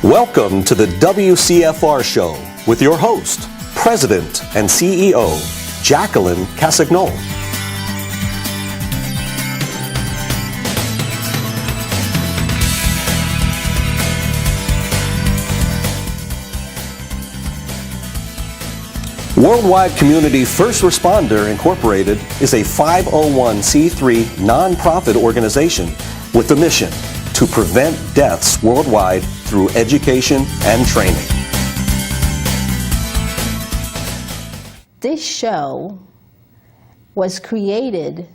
Welcome to the WCFR Show with your host, President and CEO, Jacqueline Cassignol. Worldwide Community First Responder Incorporated is a 501c3 nonprofit organization with the mission to prevent deaths worldwide through education and training. This show was created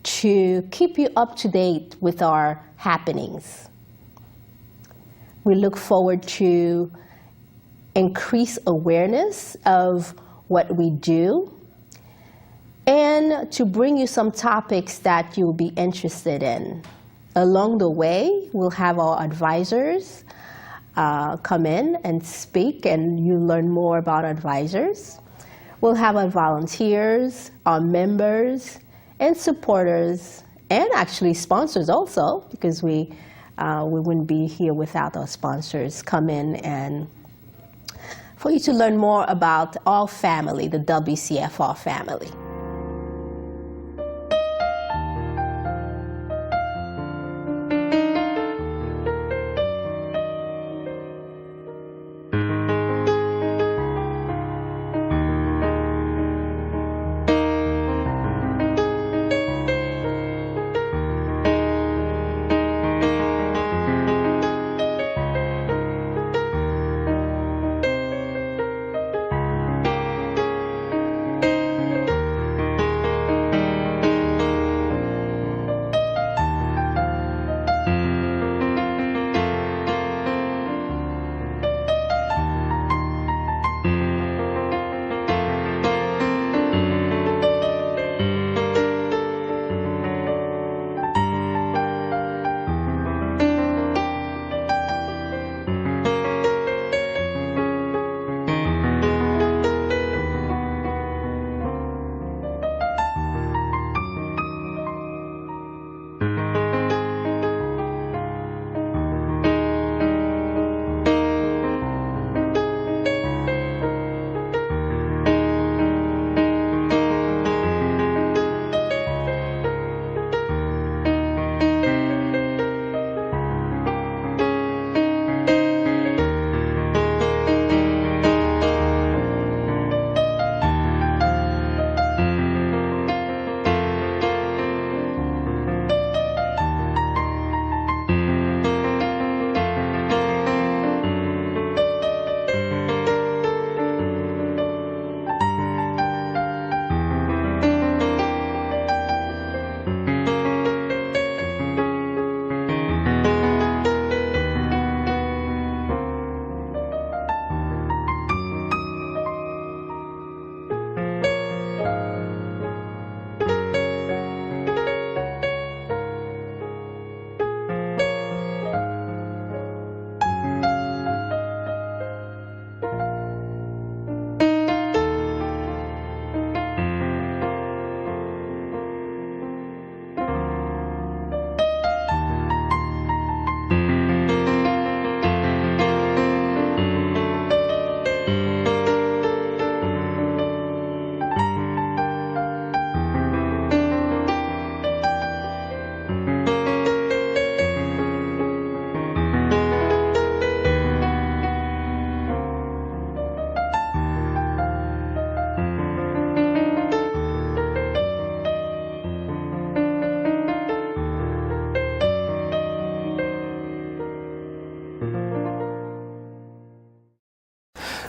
to keep you up to date with our happenings. We look forward to increase awareness of what we do, and to bring you some topics that you'll be interested in. Along the way, we'll have our advisors come in and speak, and you learn more about advisors. We'll have our volunteers, our members, and supporters, and actually sponsors also, because we wouldn't be here without our sponsors come in and for you to learn more about our family, the WCFR family.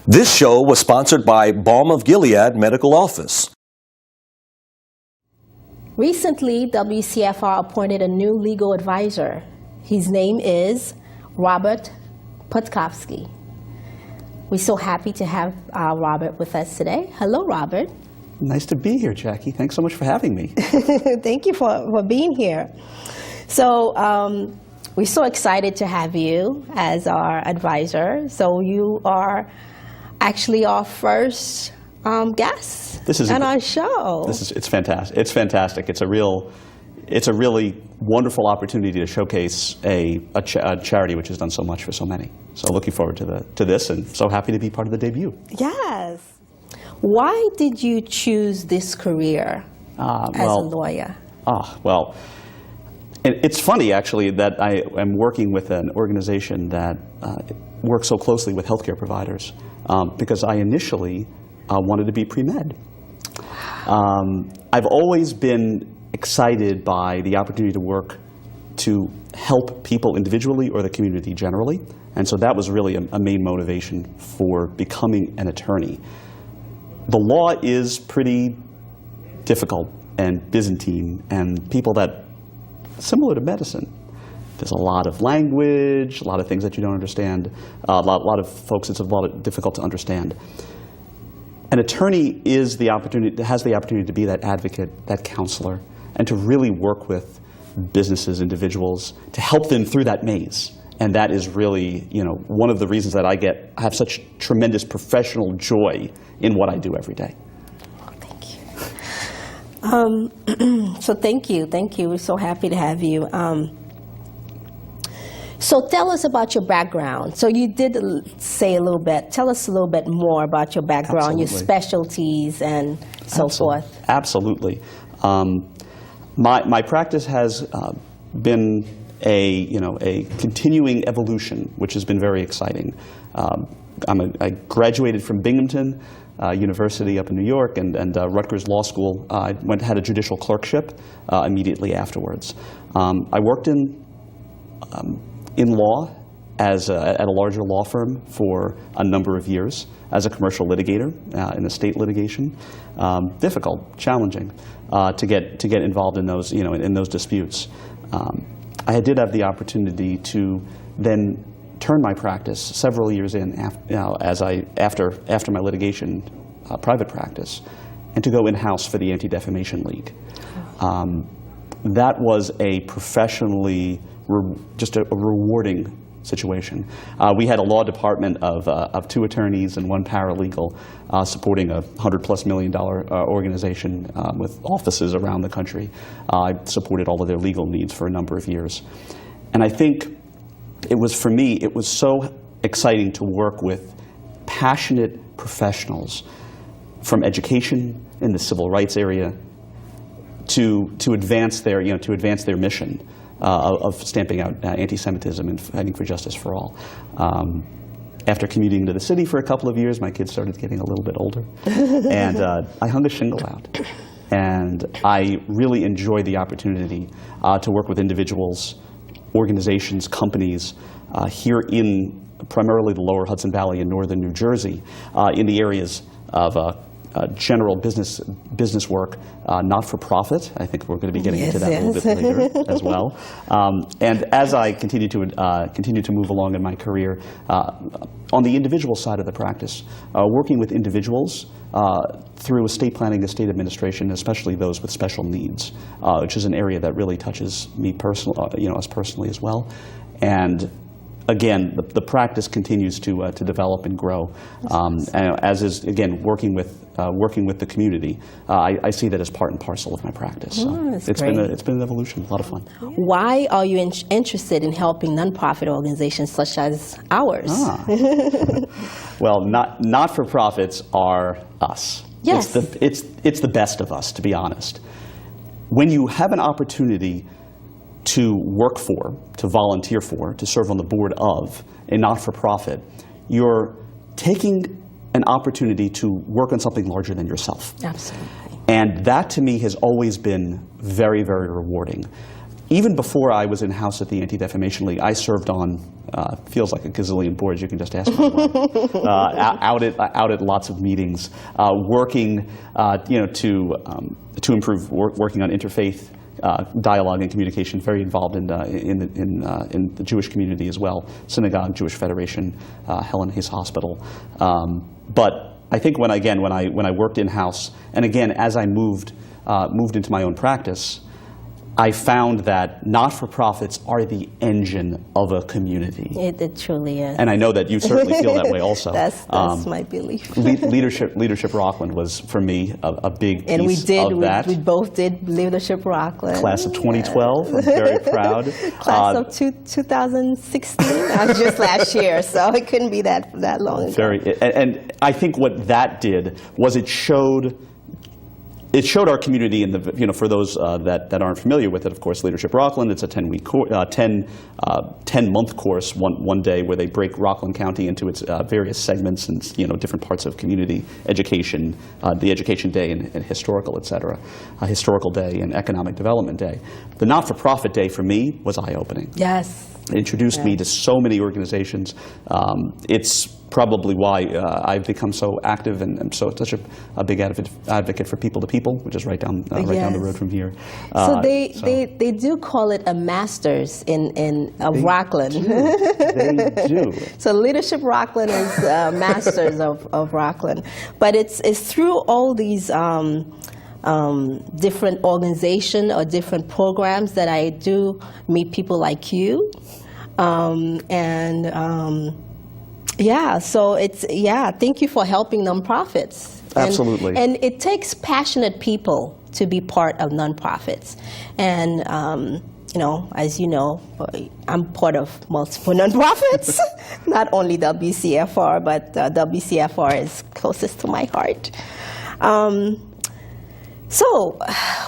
This show was sponsored by Balm of Gilead Medical Office. Recently, WCFR appointed a new legal advisor. His name is Robert Pitkofsky. We're so happy to have Robert with us today. Hello, Robert. Nice to be here, Jackie. Thanks so much for having me. Thank you for being here. So we're so excited to have you as our advisor. So you are actually our first guest on our show. It's fantastic. It's fantastic. it's a really wonderful opportunity to showcase a charity which has done so much for so many. So looking forward to this, and so happy to be part of the debut. Yes. Why did you choose this career as a lawyer? Well, it's funny, actually, that I am working with an organization that works so closely with healthcare providers, because I initially wanted to be pre-med. I've always been excited by the opportunity to work to help people individually or the community generally, and so that was really a main motivation for becoming an attorney. The law is pretty difficult and Byzantine, and people that, similar to medicine, there's a lot of language, a lot of things that you don't understand, a lot of folks it's difficult to understand. An attorney has the opportunity to be that advocate, that counselor, and to really work with businesses, individuals, to help them through that maze. And that is really, one of the reasons that I have such tremendous professional joy in what I do every day. Thank you. So thank you. We're so happy to have you. So tell us about your background. So you did say a little bit. Tell us a little bit more about your background, your specialties, and so forth. Absolutely. My practice has been a continuing evolution, which has been very exciting. I graduated from Binghamton University up in New York and Rutgers Law School. I had a judicial clerkship immediately afterwards. I worked in law at a larger law firm for a number of years as a commercial litigator in estate litigation. Difficult, challenging to get involved in those in those disputes. I did have the opportunity to then turn my practice several years in after my litigation private practice, and to go in-house for the Anti-Defamation League. That was a professionally just a rewarding situation. We had a law department of 2 attorneys and 1 paralegal supporting a $100+ million organization with offices around the country. I supported all of their legal needs for a number of years. And I think it was so exciting to work with passionate professionals from education in the civil rights area to advance their mission of stamping out anti-Semitism and fighting for justice for all. After commuting to the city for a couple of years, my kids started getting a little bit older, and I hung a shingle out. And I really enjoyed the opportunity to work with individuals, organizations, companies here in primarily the lower Hudson Valley in northern New Jersey, in the areas of general business work, not-for-profit. I think we're going to be getting into that a little bit later as well. And as I continue to move along in my career, on the individual side of the practice, working with individuals through estate planning, estate administration, especially those with special needs, which is an area that really touches me personally, us personally as well. And again, the practice continues to develop and grow, as is, again, working with the community. I see that as part and parcel of my practice. So it's been an evolution, a lot of fun. Why are you interested in helping nonprofit organizations such as ours? Well, not-for-profits are us. Yes. It's the best of us, to be honest. When you have an opportunity to work for, to volunteer for, to serve on the board of a not-for-profit, you're taking an opportunity to work on something larger than yourself. Absolutely. And that, to me, has always been very, very rewarding. Even before I was in-house at the Anti-Defamation League, I served on, feels like a gazillion boards, you can just ask me out at lots of meetings, working to improve, working on interfaith dialogue and communication, very involved in the Jewish community as well, Synagogue, Jewish Federation, Helen Hayes Hospital. But I think when I worked in-house, and again, as I moved into my own practice, I found that not-for-profits are the engine of a community. It truly is. And I know that you certainly feel that way also. That's my belief. Leadership Rockland was, for me, a big piece of that. We both did Leadership Rockland. Class of 2012, I'm very proud. Class of 2016, that was just last year, so it couldn't be that long ago. And I think what that did was it showed our community, in the, for those that aren't familiar with it, of course, Leadership Rockland, it's a 10-month course, one day, where they break Rockland County into its various segments and different parts of community education, the Education Day and historical, et cetera, Historical Day and Economic Development Day. The not-for-profit day for me was eye-opening. Yes. It introduced me to so many organizations. It's probably why I've become so active and I'm such a big advocate for people to people, which is right down the road from here. So they do call it a master's of Rockland. They do. So Leadership Rockland is masters of Rockland, but it's through all these different organizations or different programs that I do meet people like you, so thank you for helping nonprofits. Absolutely. And it takes passionate people to be part of nonprofits. And, as you know, I'm part of multiple nonprofits, not only WCFR, but WCFR is closest to my heart. So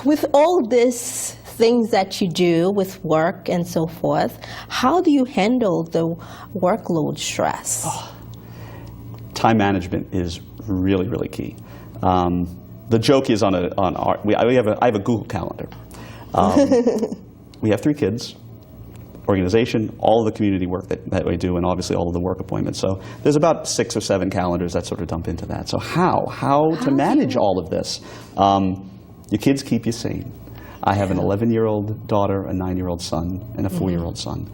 with all these things that you do with work and so forth, how do you handle the workload stress? Time management is really, really key. The joke is I have a Google Calendar. We have 3 kids, organization, all of the community work that we do, and obviously all of the work appointments. So there's about 6 or 7 calendars that sort of dump into that. So how to manage all of this? Your kids keep you sane. I have an 11-year-old daughter, a 9-year-old son, and a 4-year-old son.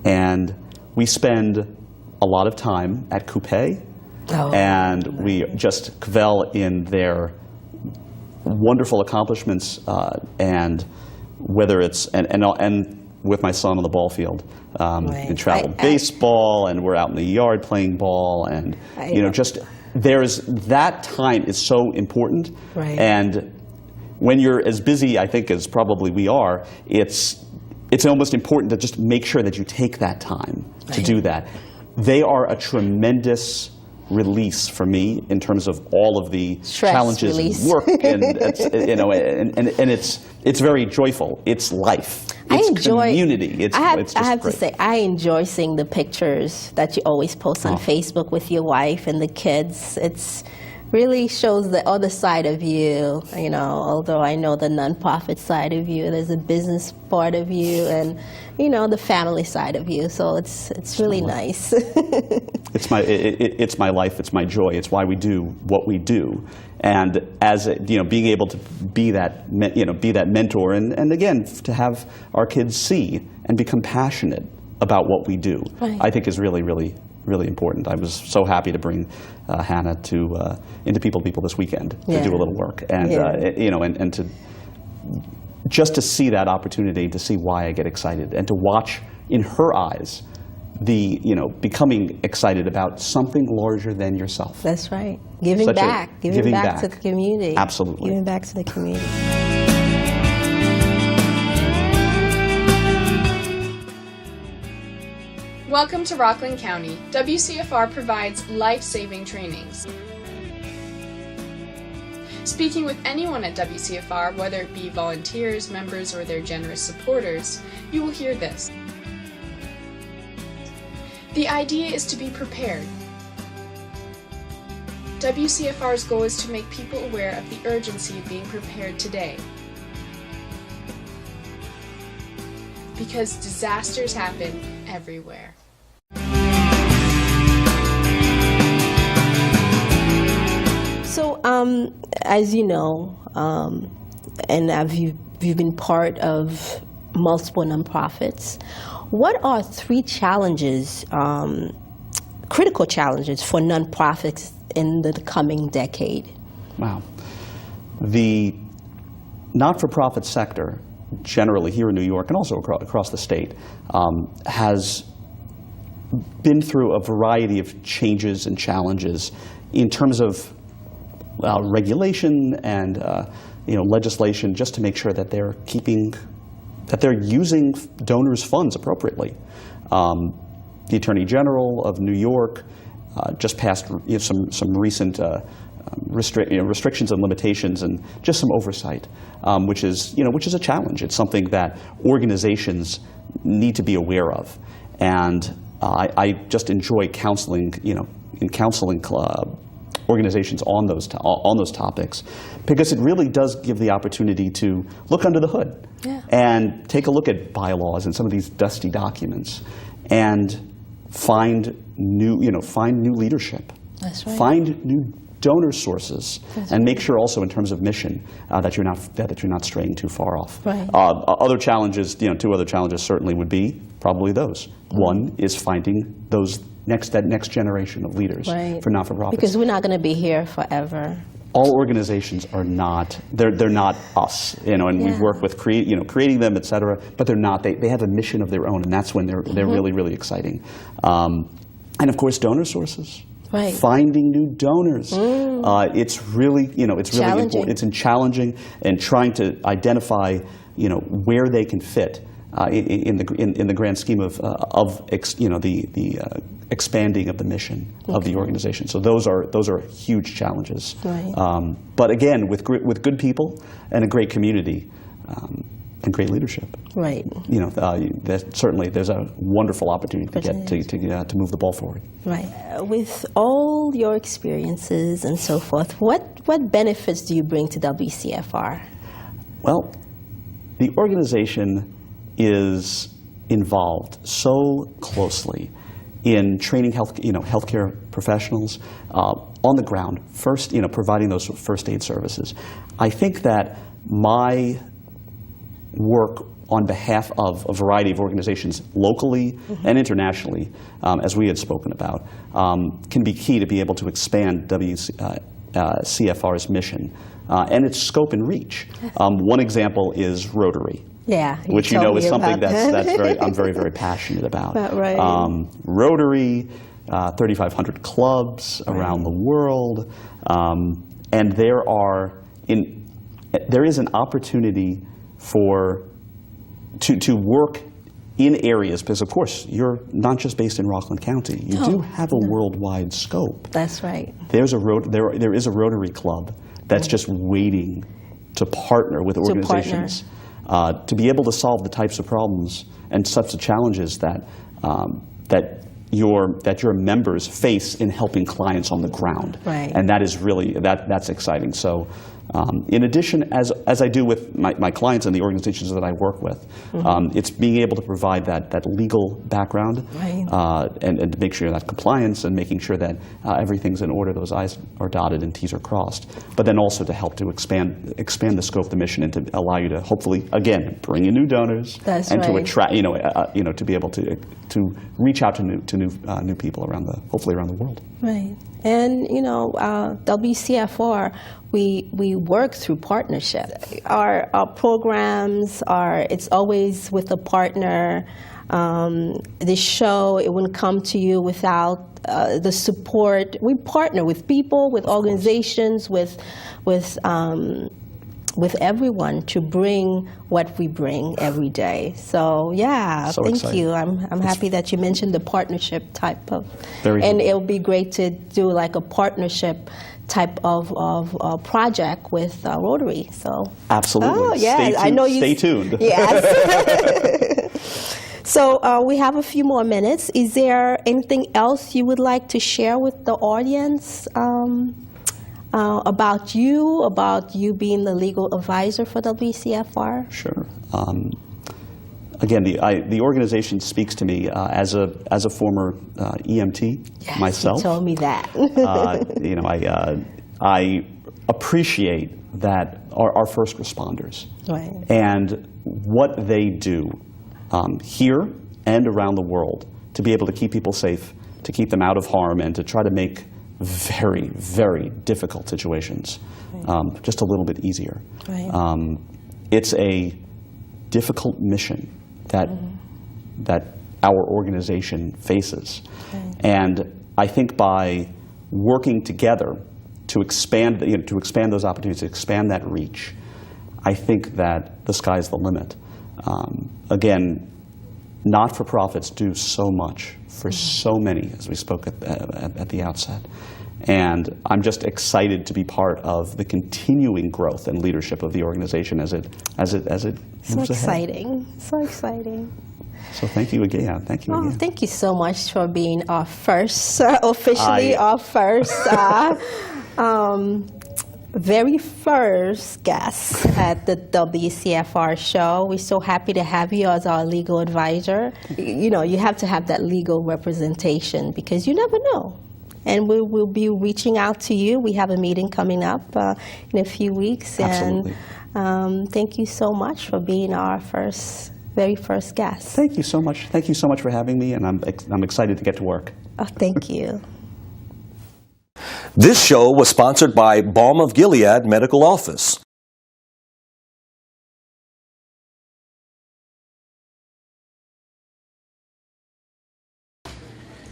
And we spend a lot of time at Coupe, and we just cavell in their wonderful accomplishments, and whether it's, and with my son on the ball field, in travel baseball, and we're out in the yard playing ball, and there's that time is so important. Right. And when you're as busy, I think, as probably we are, it's almost important to just make sure that you take that time to do that. They are a tremendous release for me in terms of all of the stress challenges release. and work, and it's very joyful. It's life. It's community. I have to say, I enjoy seeing the pictures that you always post on Facebook with your wife and the kids. It's really shows the other side of you, although I know the nonprofit side of you, there's a business part of you, and the family side of you. So it's really nice. It's my life. It's my joy. It's why we do what we do. And as being able to be that mentor, and again to have our kids see and become passionate about what we do, I think is really, really, really important. I was so happy to bring Hannah into People this weekend to do a little work, and and to just to see that opportunity, to see why I get excited, and to watch in her eyes the becoming excited about something larger than yourself. That's right. Giving back to the community. Absolutely. Giving back to the community. Welcome to Rockland County. WCFR provides life-saving trainings. Speaking with anyone at WCFR, whether it be volunteers, members, or their generous supporters, you will hear this. The idea is to be prepared. WCFR's goal is to make people aware of the urgency of being prepared today. Because disasters happen everywhere. So, as you know, and you've been part of multiple nonprofits, what are 3 challenges, critical challenges for nonprofits in the coming decade? Wow. The not-for-profit sector generally here in New York and also across the state, has been through a variety of changes and challenges in terms of regulation and legislation, just to make sure that they're using donors' funds appropriately. The Attorney General of New York just passed some recent restrictions and limitations and just some oversight, which is a challenge. It's something that organizations need to be aware of, and I just enjoy counseling, in counseling organizations on those topics, because it really does give the opportunity to look under the hood and take a look at bylaws and some of these dusty documents and find new leadership. That's right. Find new donor sources, and make sure also in terms of mission that you're not straying too far off. Right. Other challenges, two other challenges certainly would be probably those. One is finding that next generation of leaders for not-for-profits. Because we're not going to be here forever. All organizations are not, they're not us, and we work with creating them, et cetera, but they're not. They have a mission of their own, and that's when they're really, really exciting. And of course, donor sources. Right. Finding new donors. It's really, it's really important. It's challenging, and trying to identify, where they can fit in the grand scheme of the expanding of the mission of the organization. So those are huge challenges. Right. But again, with good people and a great community. And great leadership. Right. Certainly there's a wonderful opportunity to move the ball forward. Right. With all your experiences and so forth, what benefits do you bring to WCFR? Well, the organization is involved so closely in training healthcare professionals on the ground. First, providing those first aid services. I think that my work on behalf of a variety of organizations locally and internationally, as we had spoken about, can be key to be able to expand WCFR's mission and its scope and reach. One example is Rotary. Yeah, which is something I'm very, very passionate about. Right. Rotary, 3,500 clubs around the world, and there is an opportunity to work in areas, because of course you're not just based in Rockland County. You do have a worldwide scope. That's right. There is a Rotary Club that's just waiting to partner with organizations to be able to solve the types of problems and types of challenges that your members face in helping clients on the ground. Right. And that is really that's exciting. So. In addition, as I do with my clients and the organizations that I work with, it's being able to provide that legal background and to make sure that compliance and making sure that everything's in order, those I's are dotted and T's are crossed, but then also to help to expand the scope of the mission and to allow you to hopefully, again, bring in new donors to attract, to be able to reach out to new people hopefully around the world. Right. And, WCFR, we work through partnership. Our programs it's always with a partner. This show, it wouldn't come to you without the support. We partner with people, with organizations, with everyone to bring what we bring every day. So thank you. I'm happy that you mentioned the partnership type of, and it'll be great to do like a partnership type of project with Rotary. So absolutely. Oh yeah, I know you. Stay tuned. Yes. So we have a few more minutes. Is there anything else you would like to share with the audience? About you being the legal advisor for WCFR? Sure. Again, the organization speaks to me as a former EMT myself. You told me that. I appreciate that our first responders and what they do here and around the world to be able to keep people safe, to keep them out of harm, and to try to make very, very difficult situations just a little bit easier. Right. difficult mission that our organization faces. And I think by working together to expand those opportunities, to expand that reach, I think that the sky's the limit. Again, not-for-profits do so much for so many, as we spoke at the outset. And I'm just excited to be part of the continuing growth and leadership of the organization as it moves ahead. So exciting, so exciting. So thank you again. Yeah, thank you again. Thank you so much for being our first, officially our first, very first guest at the WCFR show. We're so happy to have you as our legal advisor. You know, you have to have that legal representation because you never know. And we will be reaching out to you. We have a meeting coming up in a few weeks. Absolutely. And thank you so much for being our very first guest. Thank you so much. Thank you so much for having me, and I'm excited to get to work. Oh, thank you. This show was sponsored by Balm of Gilead Medical Office.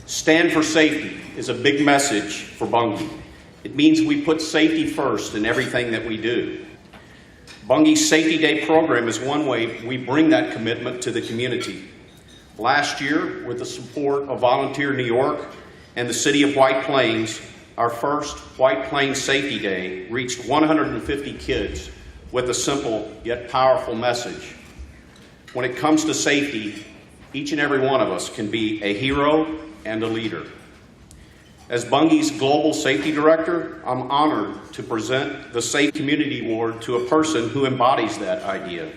Stand for safety is a big message for Bungie. It means we put safety first in everything that we do. Bungie's Safety Day program is one way we bring that commitment to the community. Last year, with the support of Volunteer New York and the City of White Plains, our first White Plains Safety Day reached 150 kids with a simple yet powerful message. When it comes to safety, each and every one of us can be a hero and a leader. As Bungie's Global Safety Director, I'm honored to present the Safe Community Award to a person who embodies that idea.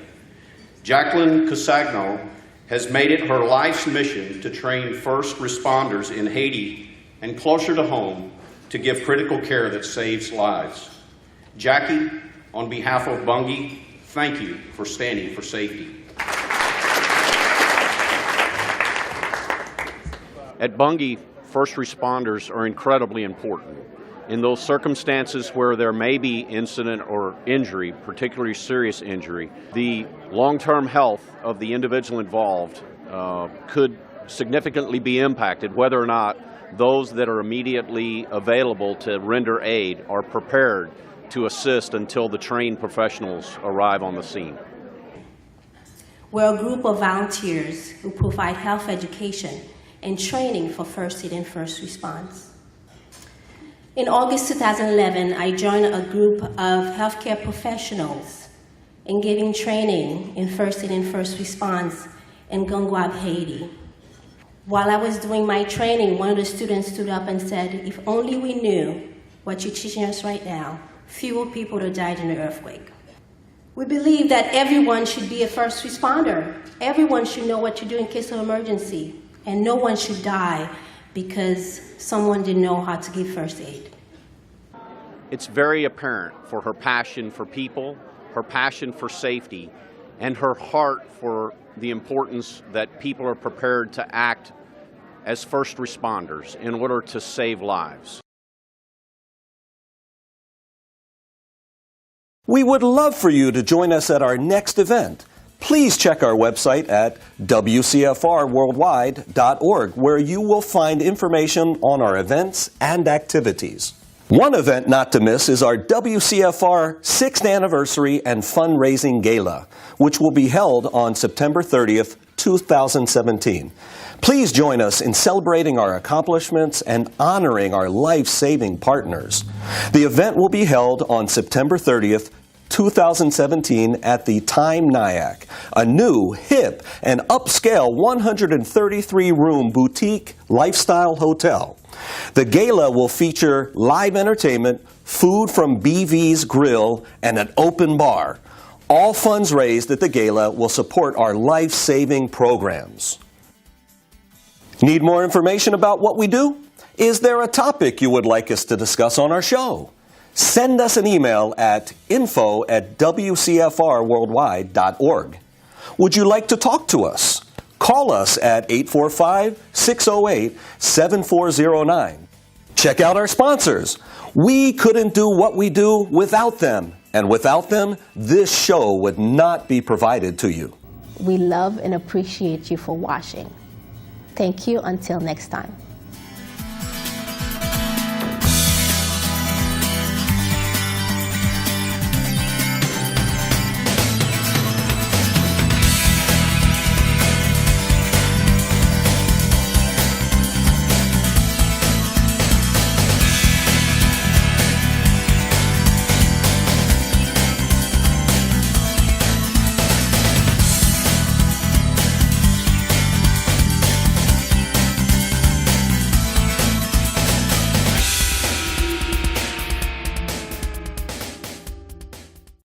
Jacqueline Casagno has made it her life's mission to train first responders in Haiti and closer to home to give critical care that saves lives. Jackie, on behalf of Bungie, thank you for standing for safety. At Bungie, first responders are incredibly important. In those circumstances where there may be incident or injury, particularly serious injury, the long-term health of the individual involved could significantly be impacted, whether or not those that are immediately available to render aid are prepared to assist until the trained professionals arrive on the scene. We're a group of volunteers who provide health education and training for first aid and first response. In August 2011, I joined a group of healthcare professionals in giving training in first aid and first response in Gongwab, Haiti. While I was doing my training, one of the students stood up and said, "If only we knew what you're teaching us right now, fewer people would have died in the earthquake." We believe that everyone should be a first responder. Everyone should know what to do in case of emergency. And no one should die because someone didn't know how to give first aid. It's very apparent for her passion for people, her passion for safety, and her heart for the importance that people are prepared to act as first responders in order to save lives. We would love for you to join us at our next event. Please check our website at WCFRworldwide.org, where you will find information on our events and activities. One event not to miss is our WCFR 6th Anniversary and Fundraising Gala, which will be held on September 30th, 2017. Please join us in celebrating our accomplishments and honoring our life-saving partners. The event will be held on September 30th, 2017 at the Time Nyack, a new, hip, and upscale 133-room boutique lifestyle hotel. The gala will feature live entertainment, food from BV's Grill, and an open bar. All funds raised at the gala will support our life-saving programs. Need more information about what we do? Is there a topic you would like us to discuss on our show? Send us an email at info@WCFRworldwide.org. Would you like to talk to us? Call us at 845-608-7409. Check out our sponsors. We couldn't do what we do without them, and without them, this show would not be provided to you. We love and appreciate you for watching. Thank you. Until next time.